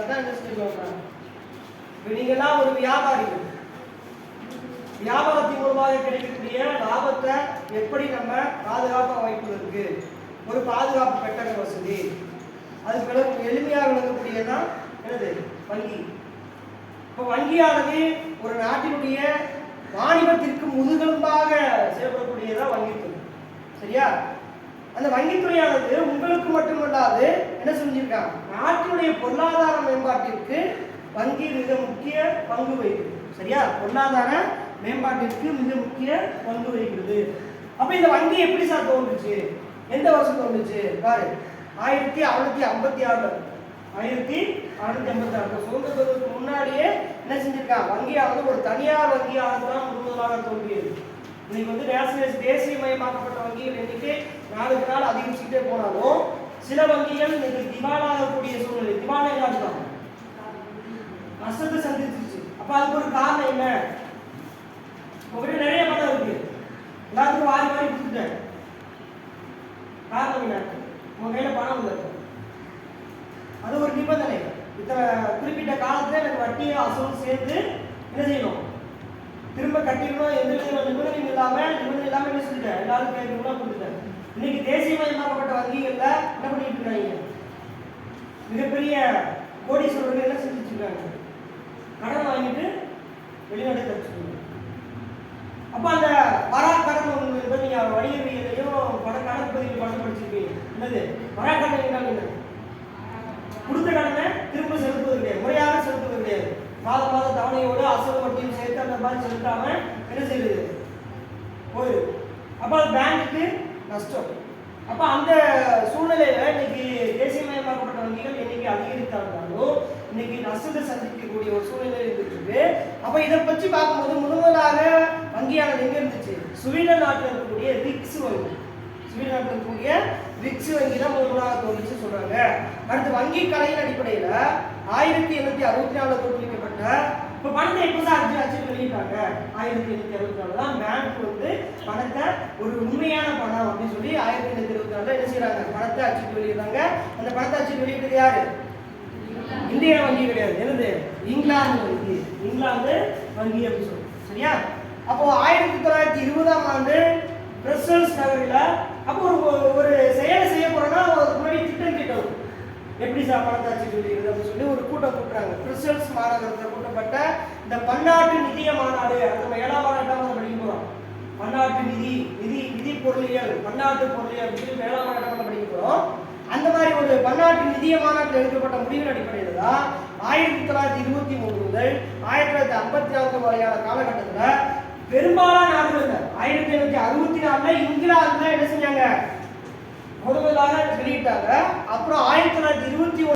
தான் என்ன செஞ்சுக்கோங்க. நீங்கெல்லாம் ஒரு வியாபாரிகள், வியாபாரத்தின் மூலமாக கிடைக்கக்கூடிய லாபத்தை எப்படி நம்ம பாதுகாப்பாக வைப்பதற்கு ஒரு பாதுகாப்பு பெட்டக வசதி, அதுக்கு எளிமையாக விளங்கக்கூடியதான் என்னது வங்கி. இப்போ வங்கியானது ஒரு நாட்டினுடைய வாணிபத்திற்கு முதுகெலும்பாக செயல்படக்கூடியதான் வங்கித்துறை. சரியா? அந்த வங்கித்துறையானது உங்களுக்கு மட்டுமல்லாது என்ன செஞ்சிருக்காங்க, நாட்டினுடைய பொருளாதார மேம்பாட்டிற்கு வங்கி மிக முக்கிய பங்கு வகிக்கிறது. சரியா? பொருளாதார மேம்பாட்டிற்கு மிக முக்கிய பங்கு வகிக்கிறது. அப்ப இந்த வங்கி எப்படி சார் தோன்றுச்சு, எந்த வருஷம் தோன்றுச்சு பாரு, 1656. 1656 சுதந்திரத்துக்கு முன்னாடியே என்ன செஞ்சிருக்காங்க, வங்கியானது ஒரு தனியார் வங்கியாக தான் முதலாக தோன்றியது. இன்னைக்கு வந்து தேசியமயமாக்கப்பட்ட வங்கிகள் எண்ணிக்கை நாளுக்கு நாள் அதிகரிச்சுட்டே போனாலும் சில வங்கிகள் இன்னைக்கு திவாலாகக்கூடிய சூழ்நிலை, திவாலாக இருக்காங்க, நஷ்டத்தை சந்திச்சிருச்சு. அப்ப அதுக்கு ஒரு காரணம் என்ன, உங்ககிட்ட நிறைய பணம் இருக்கு, எல்லாத்துக்கும் வாரி வாரி கொடுத்துட்டேன், காரணம் என்ன, உங்க கையில பணம் இல்லை, அது ஒரு நிபந்தனை. இத்தனை குறிப்பிட்ட காலத்துல எனக்கு வட்டியை அசலும் சேர்ந்து என்ன செய்யணும், திரும்ப கட்டிடணும், எந்த விதமான நிபந்தனையும் இல்லாம என்ன செஞ்சுட்டேன், எல்லாரும் கேட்கணும்னா கொடுத்துட்டேன். இன்னைக்கு தேசியமயமாக்கப்பட்ட வங்கிகள்ல என்ன பண்ணிட்டு இருக்காங்க, மிகப்பெரிய கோடீஸ்வரர்கள் என்ன செஞ்சுட்டு இருக்காங்க, கடன் வாங்கிட்டு வெளிநாடு தச்சுக்கணும். அப்ப அந்த வராக்கடன் ஒன்று நீங்க வணிகவியலையும் கணக்கு பதிவு பணம் படிச்சிருக்கீங்க. என்னது வராக்கடன் என்ன, கொடுத்த கடனை திரும்ப செலுத்துவது கிடையாது, முறையாக செலுத்துவது கிடையாது, மாத தவணையோடு அசல் வட்டியும் சேர்த்து அந்த மாதிரி செலுத்தாம என்ன செய்யுது போயிடுது. அப்ப அது பேங்குக்கு நஷ்டம். அப்ப அந்த சூழ்நிலையில இன்னைக்கு தேசியமயமாக்கப்பட்ட வங்கிகள் இன்னைக்கு அதிகரித்தாலும் இன்னைக்கு நஷ்டத்தை சந்திக்கக்கூடிய ஒரு சூழ்நிலை இருந்துருக்கு. அப்ப இதை பற்றி பார்க்கும்போது முதலாக வங்கியானது எங்க இருந்துச்சு, ஸ்வீடன் நாட்டில் இருக்கக்கூடிய ரிக்ஸ் வங்கி. ஸ்வீடன் நாட்டில் இருக்கக்கூடிய ரிக்ஸ் வங்கி தான் முதலாக தோன்றுச்சு சொல்றாங்க. அடுத்து வங்கி கலையின் அடிப்படையில 1864 தோற்றுவிக்கப்பட்ட, இப்ப பணத்தை எப்போ சார் அச்சு வெளியிட்டாங்க, 1864 தான் பேங்க் வந்து பணத்தை ஒரு உண்மையான பணம் அப்படின்னு சொல்லி 1824 என்ன செய்யறாங்க, பணத்தை அச்சுட்டு வெளியிடுறாங்க. அந்த பணத்தை அச்சுட்டு வெளியிட்டது யாரு, இந்திய வங்கி கிடையாது, என்னது இங்கிலாந்து வங்கி, இங்கிலாந்து வங்கி அப்படின்னு சொல்லி. சரியா? அப்போ 1920ஆம் ஆண்டு பிரசல்ஸ் நகரில் அப்போ ஒரு செயலை செய்ய போறோம்னா அதுக்கு முன்னாடி திட்டம் கேட்டோம், எப்படி சார் பணத்தை அச்சுட்டு வெளியிடுறது அப்படின்னு சொல்லி ஒரு கூட்டம் கூட்டுறாங்க. பிரசல்ஸ் மாநகரத்தில் கூட்டப்பட்ட இந்த பன்னாட்டு நிதிய மாநாடு, நம்ம 7ஆம் ஆண்டு படிக்க போறோம், பன்னாட்டு நிதி பொருளியல், பன்னாட்டு பொருளியல் அப்படின்னு 7ஆம் ஆண்டு படிக்க போறோம். அந்த மாதிரி ஒரு பன்னாட்டு நிதிய மாநாட்டில் எடுக்கப்பட்ட முடிவின் அடிப்படையில் தான் 1923 முதல் 1954 வரையான காலகட்டத்தில் பெரும்பாலான நாடுகள் 1764 இங்கிலாந்துல என்ன செஞ்சாங்க, முதலாக வெளியிட்டாங்க. அப்புறம் 1921